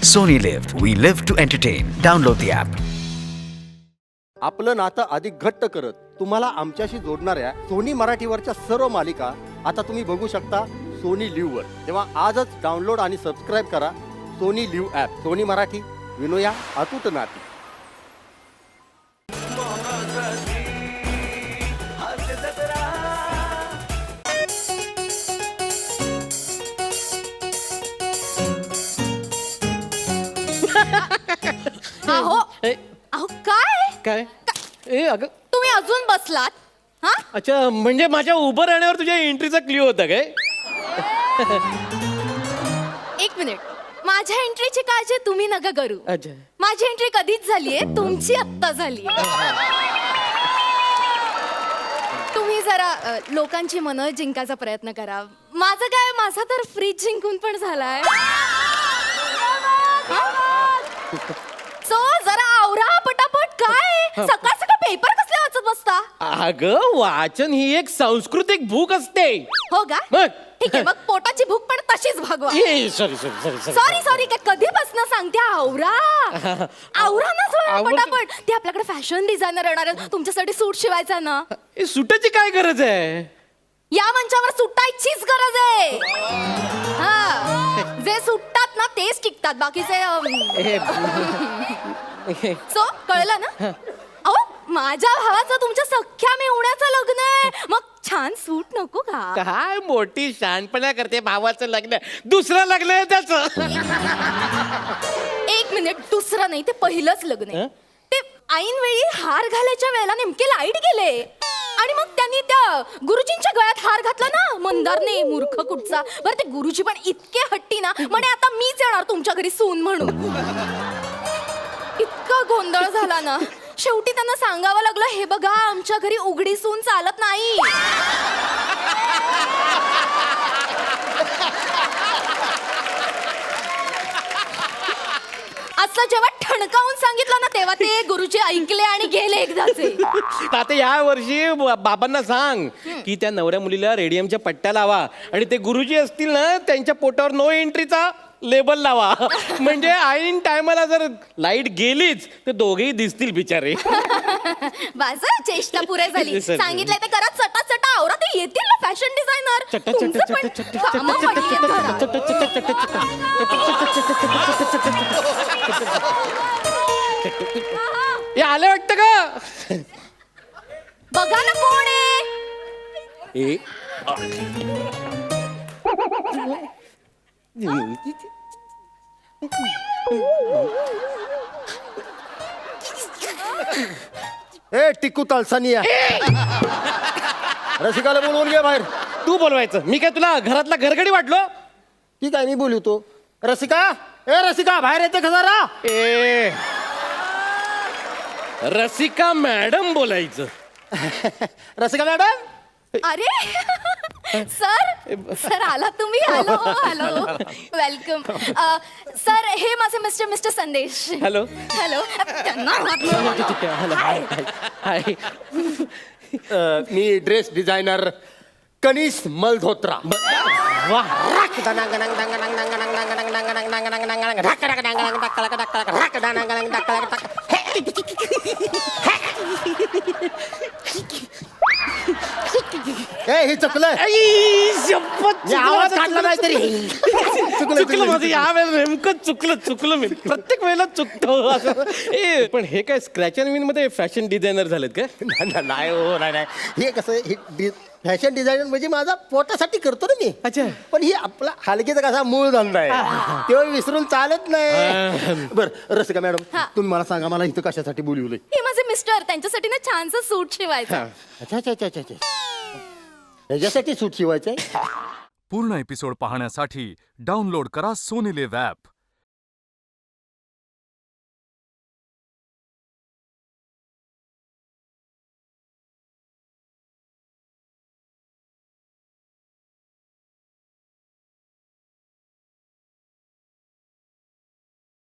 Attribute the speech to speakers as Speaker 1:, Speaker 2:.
Speaker 1: Sony Live. We live to entertain. Download the app.
Speaker 2: आपलं नातं अधिक घट्ट करत तुम्हाला आमच्याशी जोडणाऱ्या सोनी मराठीवरच्या सर्व मालिका आता तुम्ही बघू शकता सोनी लिव्हवर. तेव्हा आजच डाउनलोड आणि सबस्क्राईब करा Sony Liv app. Sony Marathi, विनोया अतूट नाती.
Speaker 3: अहो अहो काय
Speaker 4: काय ए अगं
Speaker 3: तुम्ही अजून बसलात हा?
Speaker 4: अच्छा, म्हणजे माझ्या उभं राहण्यावर तुझ्या एंट्रीचा क्ल्यू होता काय?
Speaker 3: एक मिनिट, माझ्या एंट्रीची काळजी तुम्ही नका करू.
Speaker 4: अच्छा.
Speaker 3: माझी एंट्री कधीच झालीये, तुमची आत्ता झाली. तुम्ही जरा लोकांची मनं जिंकायचा प्रयत्न करा. माझं काय, माझा तर फ्रीज जिंकून पण झालाय. सो जरा आवरा पटापट. काय सकाळ सकाळ पेपर कसले वाचत बसता?
Speaker 4: अगं, वाचन ही एक सांस्कृतिक भूक असते.
Speaker 3: हो का?
Speaker 4: मग?
Speaker 3: ठीक आहे, मग पोटाची भूक पण तशीच भागवा.
Speaker 4: सॉरी
Speaker 3: सॉरी सॉरी, काय कधीपासून सांगते, आवरा आवरा ना जरा
Speaker 4: आवरते.
Speaker 3: पटापट. ते आपल्याकडे फॅशन डिझायनर येणार आहेत, तुमच्यासाठी सूट शिवायचा ना.
Speaker 4: सुटाची काय गरज आहे?
Speaker 3: या मंचावर सुटायचीच गरज आहे. हा, जे सुटतात ना तेच टिकतात, बाकीचे सो कळलं ना? अहो, माझ्या भावाचं तुमच्या सख्या मेवण्याचं लग्न आहे, मग छान सूट नको का?
Speaker 4: काय मोठी शहाणपणा करते. भावाचं लग्न, दुसरं लग्न आहे त्याचं.
Speaker 3: एक मिनिट, दुसरं नाही, ते पहिलंच लग्न आहे. ते ऐन वेळी हार घालायच्या वेळेला नेमके लाईट गेले आणि मग त्यांनी त्या गुरुजींच्या गळ्यात हार घातला ना. मंदारने, मूर्ख कुठचा. बरं, ते गुरुजी पण इतके हट्टी ना, म्हणे आता मीच येणार तुमच्या घरी सून म्हणून. इतका गोंधळ झाला ना, शेवटी त्यांना सांगावं लागलं, हे बघा, आमच्या घरी उघडी सून चालत नाही. असं जेव्हा ठणकावून सांगितलं ना, तेव्हा ते गुरुजी ऐकले आणि गेले एकदाचे.
Speaker 4: आता या वर्षी बाबांना सांग की त्या नवऱ्या मुलीला रेडियमच्या पट्ट्या लावा आणि ते गुरुजी असतील ना, त्यांच्या पोटावर नो एंट्रीचा लेबल लावा. म्हणजे ऐन टायमाला जर लाईट गेलीच तर दोघेही दिसतील बिचारे.
Speaker 3: बस, चेष्टा पुरे झाली.
Speaker 4: Yes, sir.
Speaker 3: सांगितलंय ते करा, चटा चटा आवरा. ते येतील ना फॅशन डिझायनर.
Speaker 4: हे आले वाटतं का?
Speaker 3: बघा ना कोण आहे.
Speaker 2: ए टिकू तालसानिया, रसिकाला बोलवून घे बाहेर.
Speaker 4: तू बोलवायचं, मी काय तुला घरातला घरगडी वाटलो?
Speaker 2: ठीक आहे, मी बोलवतो. रसिका, ए रसिका, बाहेर येते का जरा?
Speaker 4: ए रसिका मॅडम बोलायचं.
Speaker 2: रसिका मॅडम,
Speaker 3: अरे सर आला तुम्ही. Hello hello, welcome. सर, हे माझे मिस्टर संदेश.
Speaker 4: हॅलो.
Speaker 3: हॅलो. त्यांना
Speaker 4: हाय.
Speaker 2: मी ड्रेस डिझायनर कनिष मल्होत्रा.
Speaker 4: वा,
Speaker 2: ए हे चुकलं. आवाज काढला नाही तरी
Speaker 4: चुकलं माझं यावेळेला. नेमकं चुकलं मी. प्रत्येक वेळेला चुकतो असं. ए पण हे काय स्क्रॅच अँड विन मध्ये फॅशन डिझायनर झालेत का?
Speaker 2: नाही हो, नाही. हे कसं, फॅशन डिझायनर म्हणजे माझा पोटासाठी करतो ना मी.
Speaker 4: अच्छा.
Speaker 2: पण ही आपला हलकीचा कसा मूळ धंदा आहे, तेव्हा विसरून चालत नाही. बरं रसिका मॅडम, तुम्ही मला सांगा, मला इथं कशासाठी बोलवलंय?
Speaker 3: हे माझे मिस्टर, त्यांच्यासाठी ना छानसं सूट शिवायचं.
Speaker 2: अच्छा. ह्याच्यासाठी सूट शिवायचंय.
Speaker 5: पूर्ण एपिसोड पाहण्यासाठी डाउनलोड करा सोनी लिव्ह ॲप.